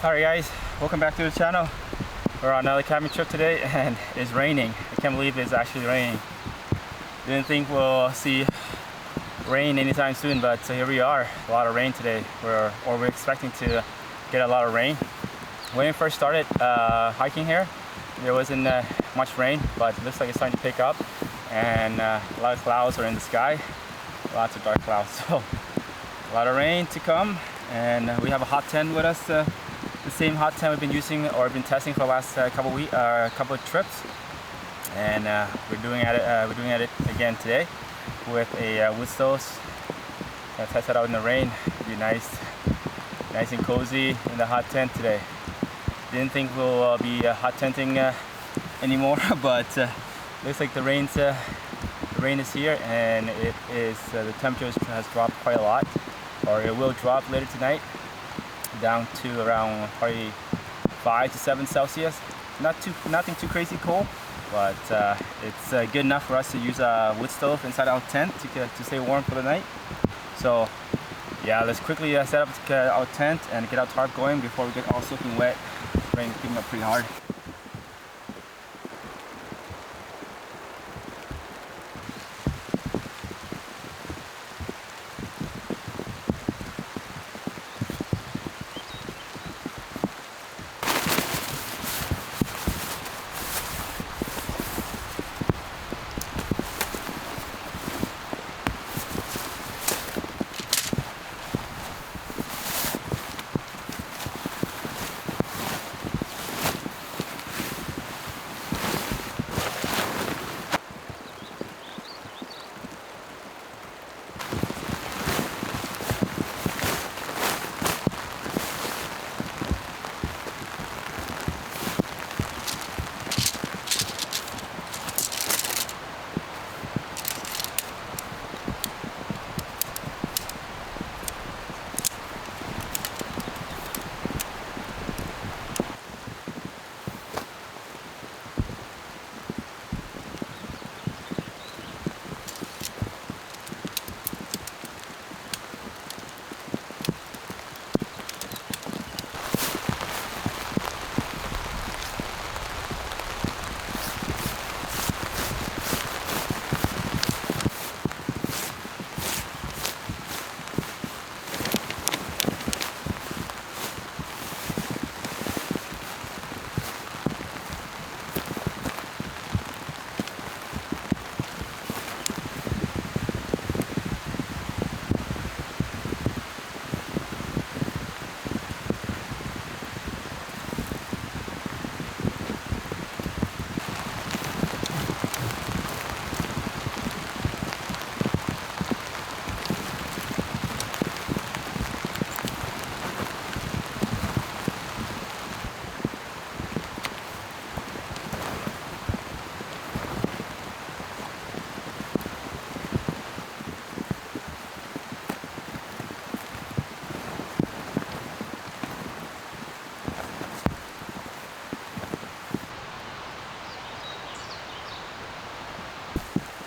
Alright guys, welcome back to the channel. We're on another camping trip today and it's raining. I can't believe it's actually raining. Didn't think we'll see rain anytime soon, but here we are. A lot of rain today. We're expecting to get a lot of rain. When we first started hiking here, there wasn't much rain, but it looks like it's starting to pick up, and a lot of clouds are in the sky. Lots of dark clouds, so a lot of rain to come. And we have a hot tent with us. The same hot tent we've been using or been testing for the last couple of trips, and we're doing at it again today with a wood stove. Gonna test it out in the rain. Be nice and cozy in the hot tent today. Didn't think we'll be hot tenting anymore, but looks like the rain is here, and the temperature has dropped quite a lot, or it will drop later tonight, down to around probably 5 to 7 Celsius. Nothing too crazy cold, but it's good enough for us to use a wood stove inside our tent to stay warm for the night. So yeah, let's quickly set up our tent and get our tarp going before we get all soaking wet. Rain is picking up pretty hard.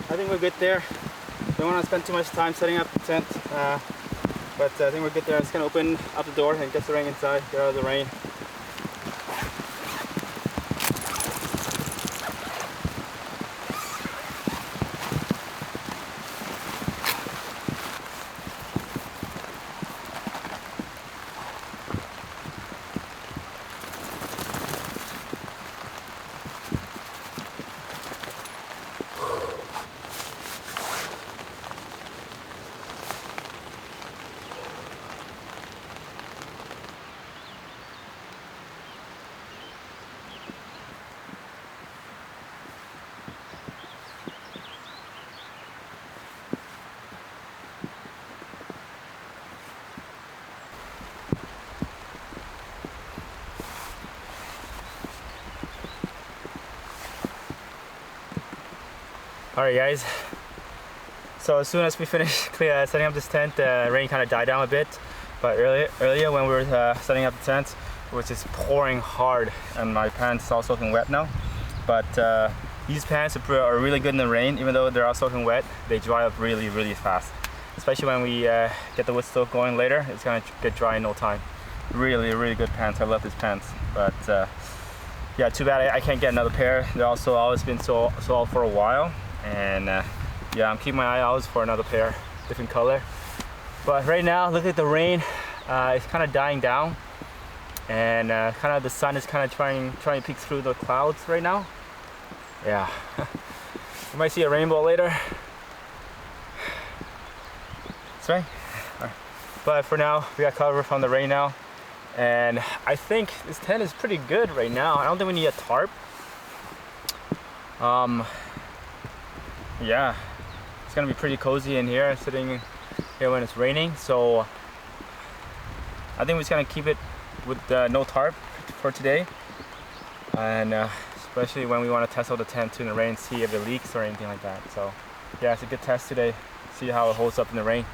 I think we're good there. Don't want to spend too much time setting up the tent, but I think we're good there. I'm just gonna open up the door and get the rain inside, get out of the rain. Alright guys, so as soon as we finished setting up this tent, the rain kind of died down a bit, but earlier when we were setting up the tent, it was just pouring hard, and my pants are all soaking wet now. But these pants are really good in the rain. Even though they're all soaking wet, they dry up really fast. Especially when we get the wood stove going later, it's gonna get dry in no time. really good pants. I love these pants, but yeah, too bad I can't get another pair. They're also always been sold for a while, and yeah, I'm keeping my eye out for another pair, different color. But right now, look at the rain. It's kind of dying down, and kind of the sun is kind of trying to peek through the clouds right now. Yeah, you might see a rainbow later. That's right. But for now, we got cover from the rain now, and I think this tent is pretty good right now. I don't think we need a tarp. Yeah, it's gonna be pretty cozy in here, sitting here when it's raining. So I think we're just gonna keep it with no tarp for today, and especially when we want to test out the tent too in the rain, see if it leaks or anything like that. So yeah, it's a good test today. See how it holds up in the rain.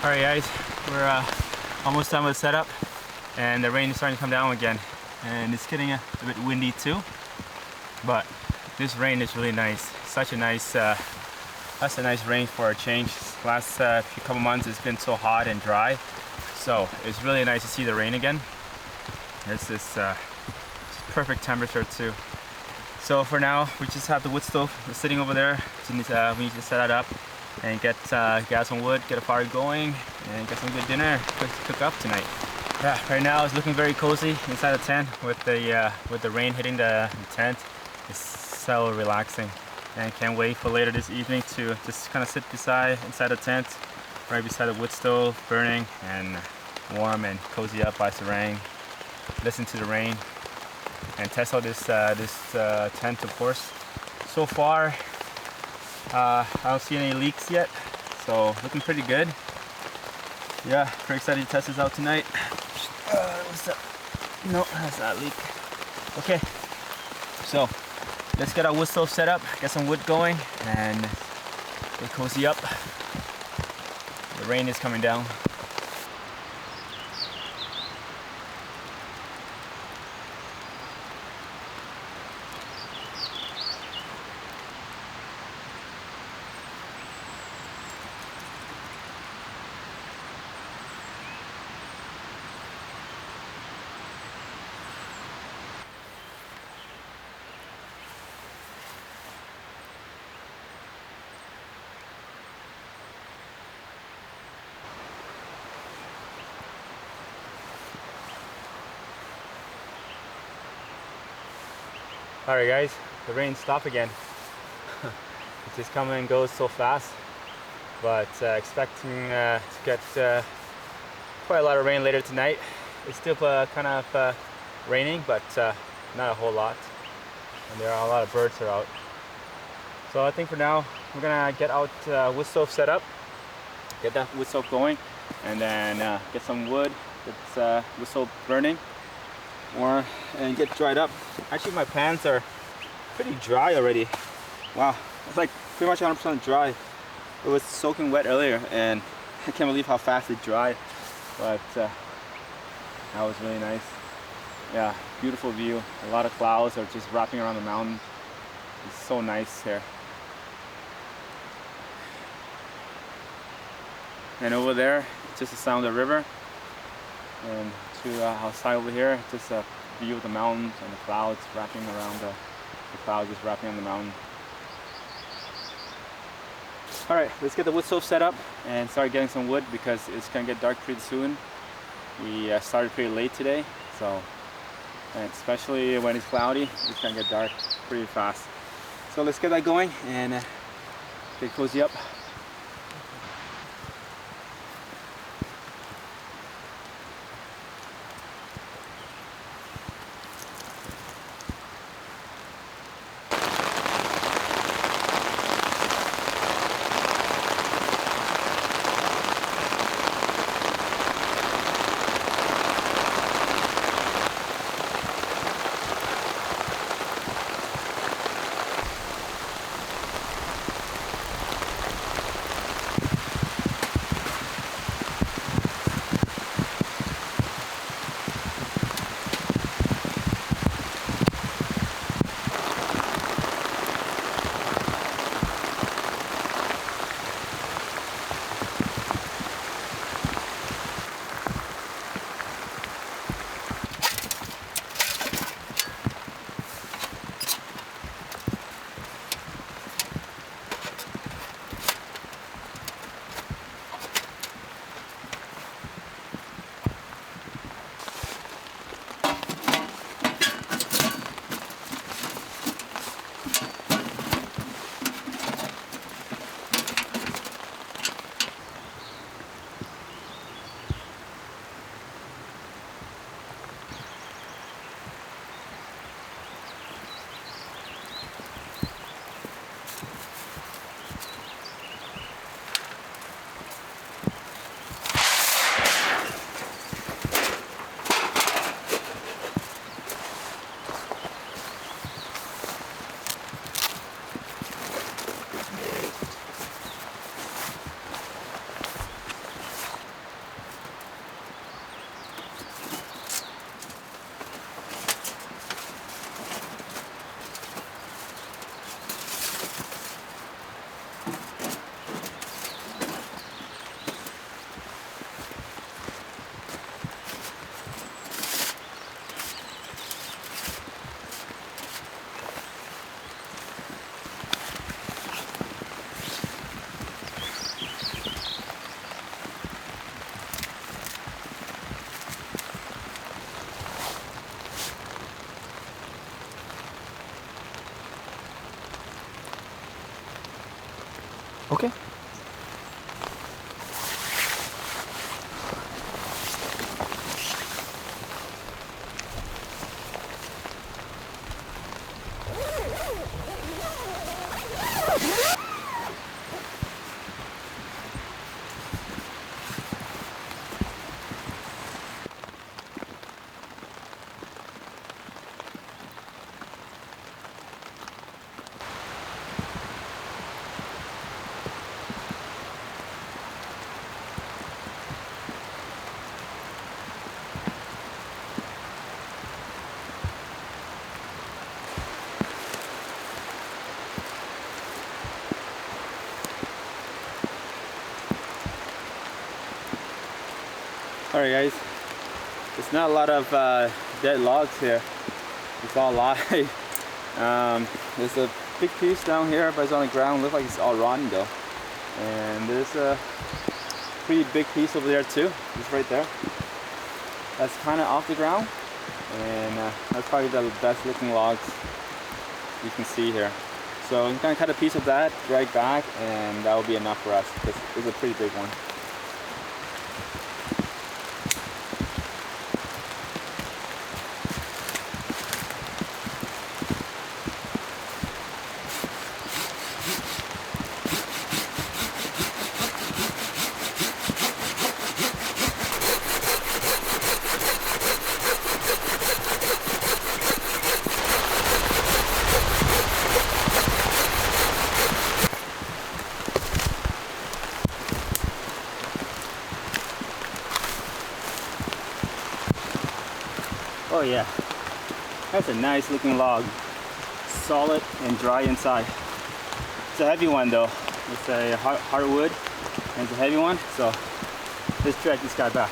Alright guys, we're almost done with the setup, and the rain is starting to come down again, and it's getting a bit windy too, but this rain is really nice. Such a nice that's a nice rain for a change. Last few couple months it's been so hot and dry, so it's really nice to see the rain again. This is perfect temperature too. So for now we just have the wood stove sitting over there. We need to set that up and get some wood, get a fire going, and get some good dinner to cook up tonight. Yeah, right now it's looking very cozy inside the tent with the rain hitting the tent. It's so relaxing, and can't wait for later this evening to just kind of sit inside the tent, right beside the wood stove burning, and warm and cozy up by Sarang, listen to the rain, and test out this tent, of course. So far, I don't see any leaks yet, so looking pretty good. Yeah, pretty excited to test this out tonight. What's that? No, that's not a leak. Okay, so let's get our wood stove set up, get some wood going, and get cozy up. The rain is coming down. Alright guys, the rain stopped again. It just comes and goes so fast. But expecting to get quite a lot of rain later tonight. It's still kind of raining, but not a whole lot. And there are a lot of birds are out. So I think for now we're gonna get out wood stove set up, get that wood stove going, and then get some wood, get wood stove burning, and get dried up. Actually, my pans are pretty dry already. Wow, it's like pretty much 100% dry. It was soaking wet earlier, and I can't believe how fast it dried. But that was really nice. Yeah, beautiful view. A lot of clouds are just wrapping around the mountain. It's so nice here. And over there, just the sound of the river. And to outside over here, just a view of the mountains and the clouds wrapping around the clouds just wrapping on the mountain. All right, let's get the wood stove set up and start getting some wood because it's gonna get dark pretty soon. We started pretty late today, so, and especially when it's cloudy, it's gonna get dark pretty fast. So let's get that going and get cozy up. Okay. Alright guys, it's not a lot of dead logs here. It's all live. There's a big piece down here, but it's on the ground. Looks like it's all rotten though. And there's a pretty big piece over there too. It's right there. That's kind of off the ground. And that's probably the best looking logs you can see here. So I'm gonna cut a piece of that right back, and that will be enough for us because it's a pretty big one. Oh yeah, that's a nice looking log. Solid and dry inside. It's a heavy one though. It's a hardwood and it's a heavy one. So let's drag this guy back.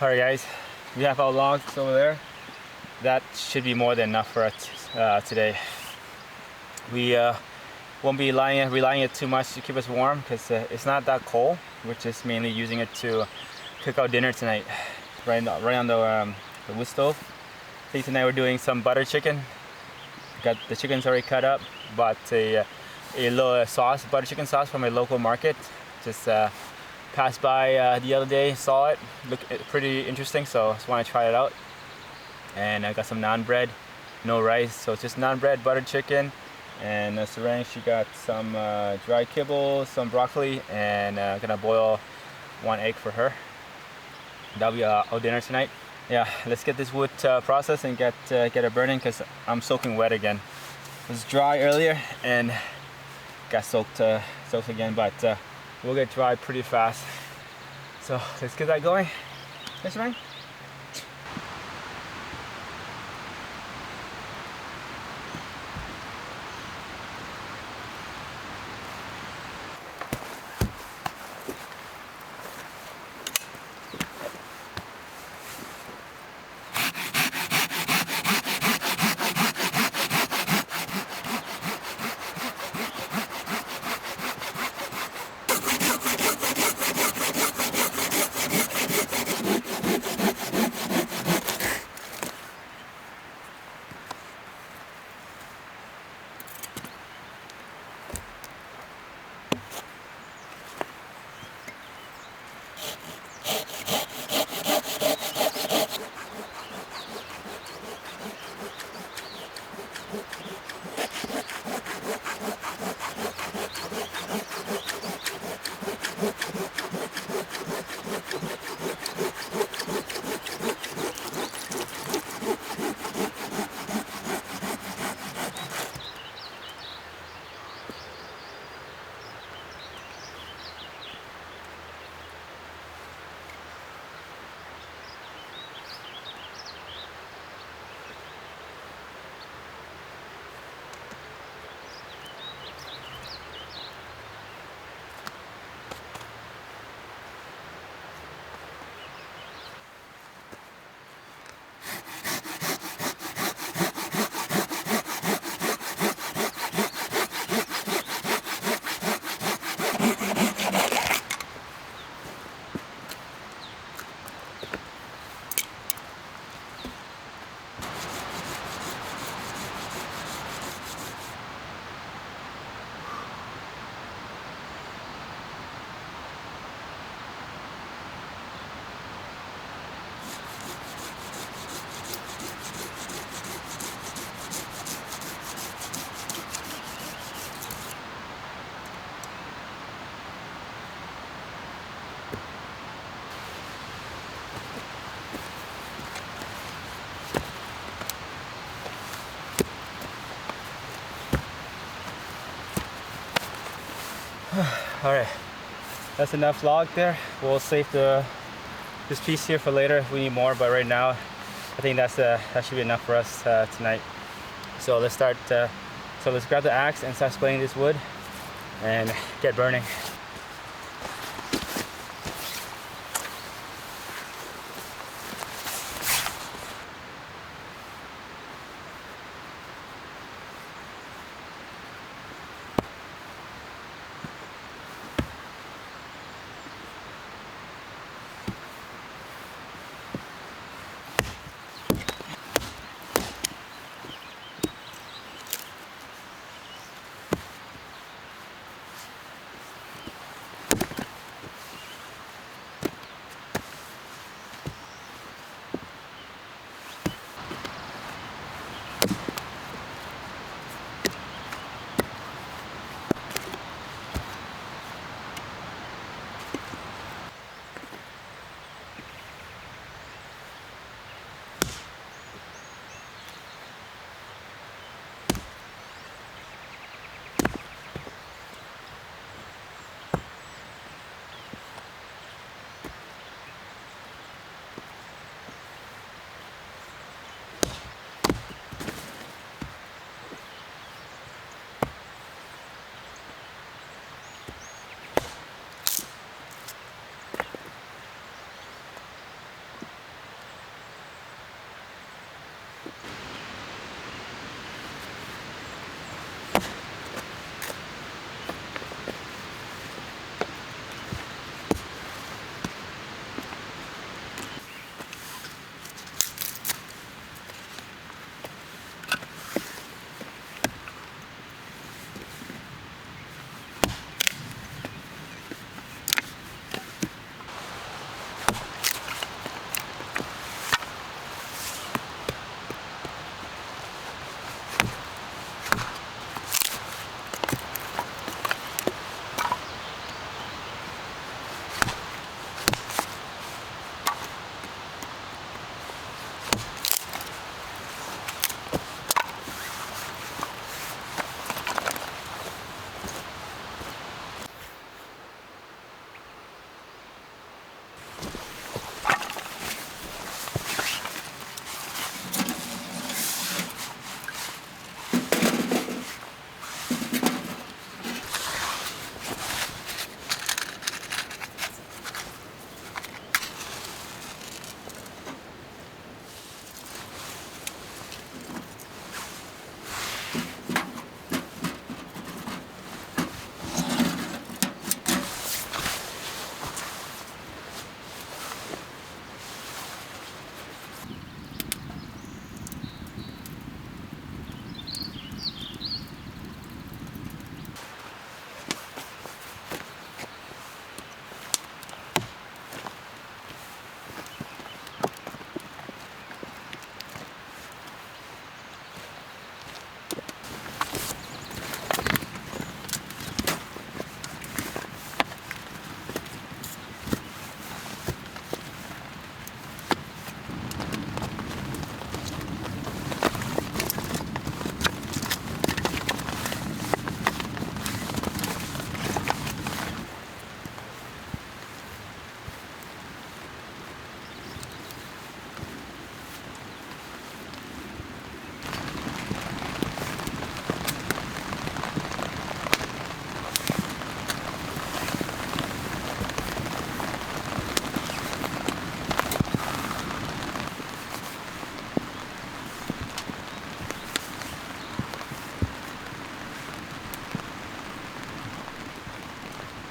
Alright guys, we have our logs over there. That should be more than enough for us today. We won't be relying it too much to keep us warm because it's not that cold. We're just mainly using it to cook our dinner tonight, right on the wood stove. I think tonight we're doing some butter chicken. Got the chicken's already cut up. Bought a little sauce, butter chicken sauce from a local market. Just passed by the other day, saw it, looked pretty interesting, so just want to try it out. And I got some naan bread, no rice, so it's just naan bread, butter chicken, and Sarang, she got some dry kibble, some broccoli, and gonna boil 1 egg for her. That'll be our dinner tonight. Yeah, let's get this wood processed and get it burning because I'm soaking wet again. It was dry earlier and got soaked again, but we'll get dry pretty fast. So let's get that going. Yes, Ryan? All right, that's enough log there. We'll save this piece here for later if we need more, but right now I think that should be enough for us tonight. So let's start. So let's grab the axe and start splitting this wood and get burning.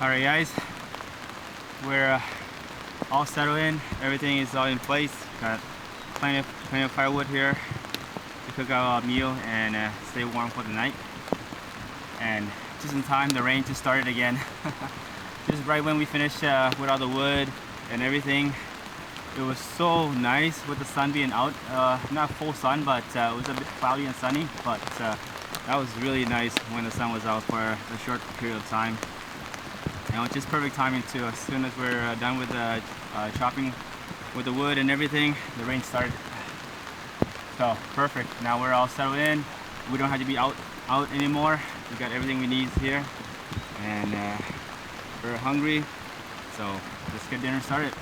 Alright guys, we're all settled in, everything is all in place. Got plenty of firewood here to cook our meal and stay warm for the night. And just in time, the rain just started again. Just right when we finished with all the wood and everything. It was so nice with the sun being out. Not full sun, but it was a bit cloudy and sunny, but that was really nice when the sun was out for a short period of time. And it was just perfect timing too. As soon as we're done with the chopping with the wood and everything, the rain started. So perfect. Now we're all settled in. We don't have to be out anymore. We got everything we need here, and We're hungry, so let's get dinner started.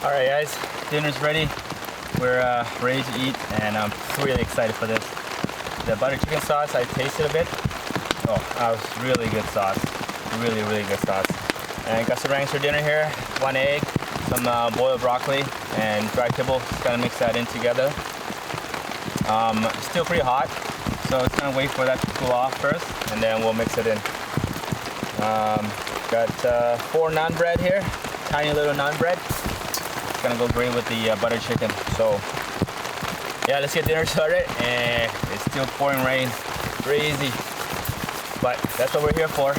Alright guys, dinner's ready. We're ready to eat and I'm really excited for this. The butter chicken sauce, I tasted a bit. Oh, that was really good sauce. Really, really good sauce. And got some ranks for dinner here. 1 egg, some boiled broccoli, and dried kibble. Just gonna mix that in together. Still pretty hot, so it's gonna wait for that to cool off first, and then we'll mix it in. Got 4 naan bread here, tiny little naan bread. It's gonna go great with the butter chicken. So yeah, let's get dinner started. And it's still pouring rain, crazy, but that's what we're here for.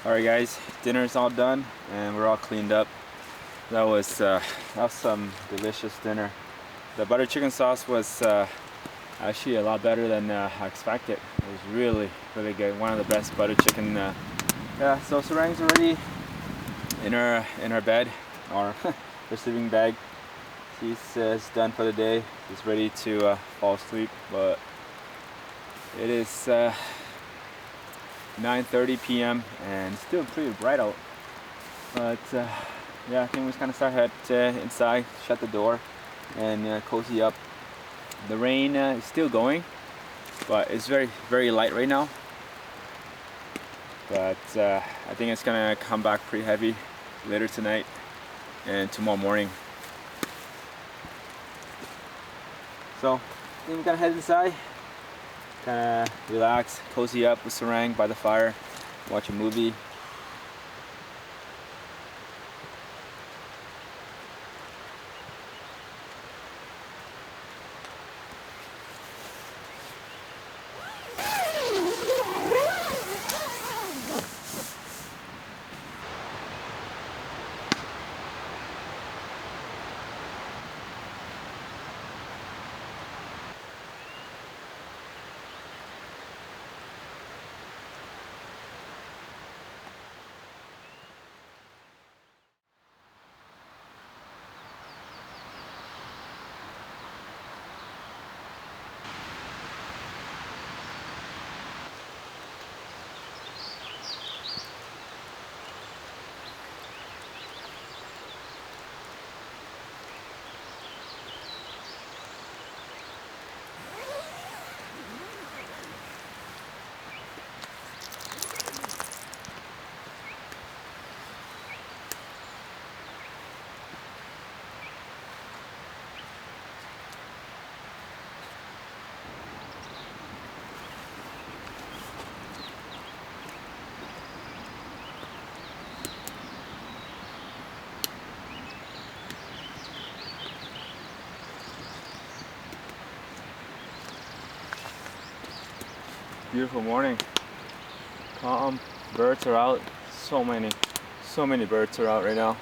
Alright guys, dinner's all done and we're all cleaned up. That was some delicious dinner. The butter chicken sauce was actually a lot better than I expected. It was really good. One of the best butter chicken. Yeah, so Sarang's already in her bed, or her sleeping bag. She's done for the day. She's ready to fall asleep, but it is 9:30 p.m. and still pretty bright out. But yeah, I think we're gonna start head inside, shut the door, and cozy up. The rain is still going, but it's very light right now. But I think it's gonna come back pretty heavy later tonight and tomorrow morning. So I think we're gonna head inside, kind of relax, cozy up with Sarang by the fire, watch a movie. Beautiful morning, calm, birds are out, so many birds are out right now.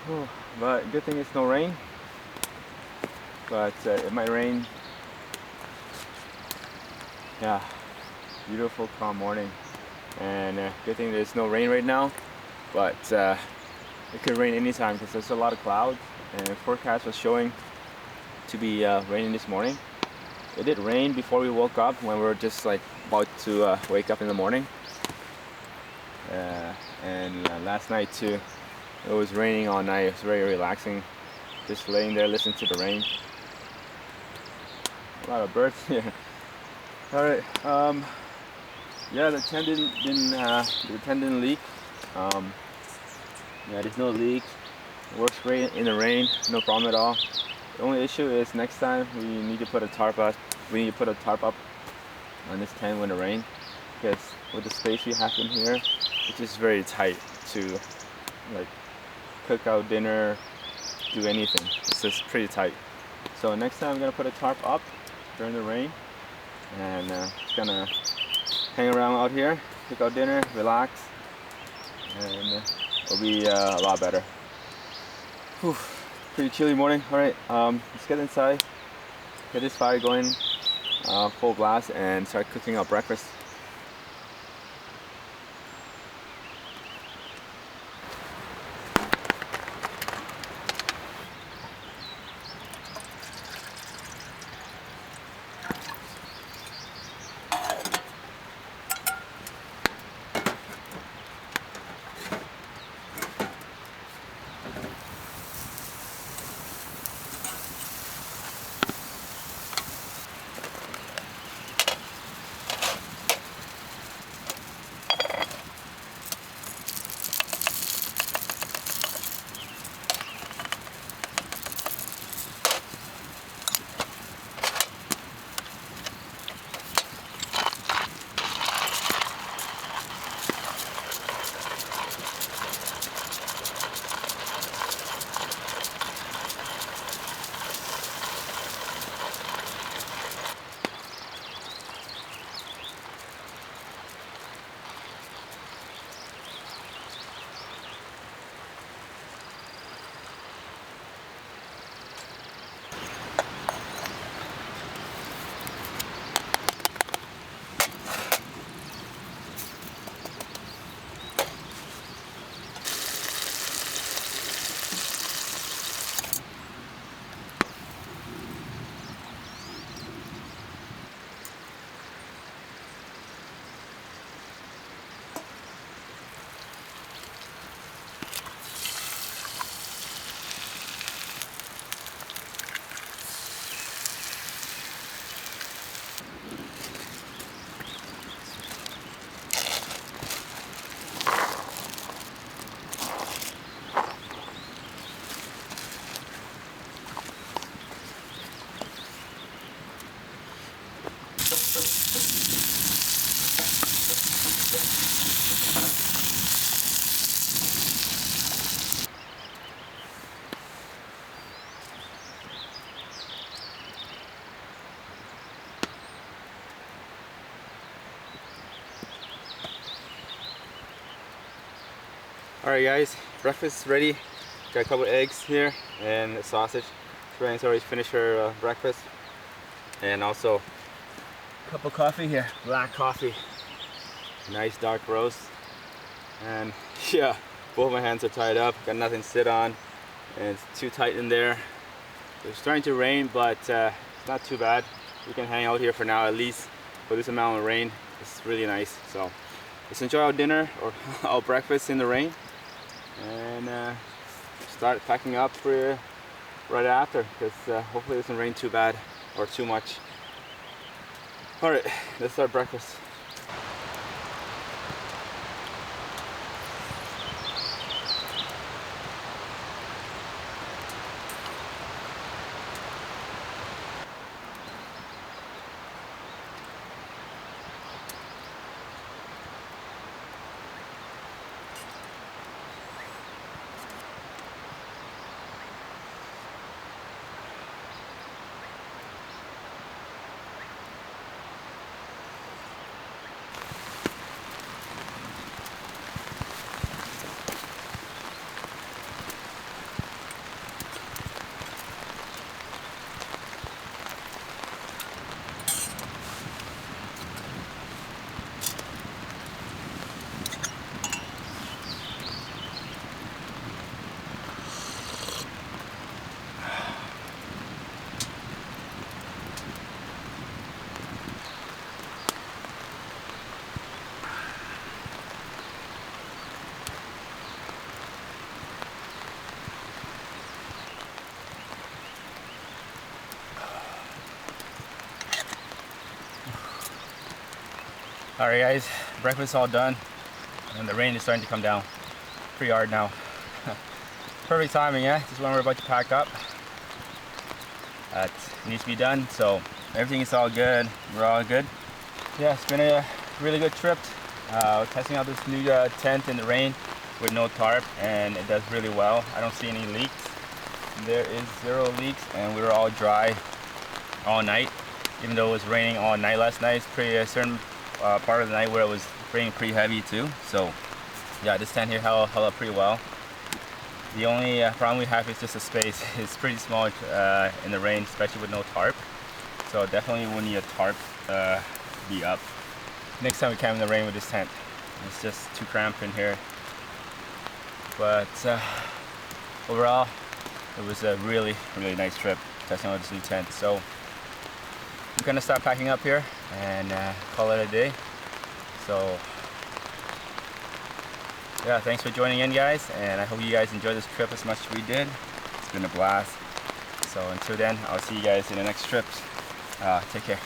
Whew. But good thing it's no rain, but it might rain. Yeah, beautiful calm morning, and good thing there's no rain right now, but it could rain anytime because there's a lot of clouds, and the forecast was showing to be raining this morning. It did rain before we woke up when we were just like about to wake up in the morning. And last night too, it was raining all night. It was very relaxing, just laying there listening to the rain. A lot of birds here. All right. Yeah, the tent didn't leak. Yeah, there's no leak. It works great in the rain, no problem at all. The only issue is next time we need to put a tarp up. We need to put a tarp up on this tent when it rains, because with the space we have in here, it's just very tight to like cook out dinner, do anything. It's just pretty tight. So next time I'm gonna put a tarp up during the rain, and just gonna hang around out here, cook out dinner, relax, and it'll be a lot better. Whew. Pretty chilly morning. All right, let's get inside, get this fire going full blast, and start cooking our breakfast. Alright guys, breakfast is ready. Got a couple of eggs here and a sausage. Sarang's already finished her breakfast. And also a cup of coffee here, black coffee. Nice dark roast. And yeah, both my hands are tied up, got nothing to sit on. And it's too tight in there. It's starting to rain, but it's not too bad. We can hang out here for now, at least for this amount of rain. It's really nice. So let's enjoy our dinner or our breakfast in the rain. And start packing up for right after, because hopefully it doesn't rain too bad or too much. All right, let's start breakfast. Alright guys, breakfast all done and the rain is starting to come down pretty hard now. Perfect timing, yeah? Just when we're about to pack up. That needs to be done, so everything is all good. We're all good. Yeah, it's been a really good trip. Testing out this new tent in the rain with no tarp, and it does really well. I don't see any leaks. There is 0 leaks, and we were all dry all night, even though it was raining all night last night. It's pretty certain part of the night where it was raining pretty heavy too. So yeah, this tent here held up pretty well. The only problem we have is just the space. It's pretty small in the rain, especially with no tarp. So definitely we'll need a tarp be up next time we camp in the rain with this tent. It's just too cramped in here. But overall, it was a really nice trip testing out this new tent. So I'm gonna start packing up here and call it a day. So yeah, thanks for joining in guys, and I hope you guys enjoyed this trip as much as we did. It's been a blast. So until then, I'll see you guys in the next trip. Take care.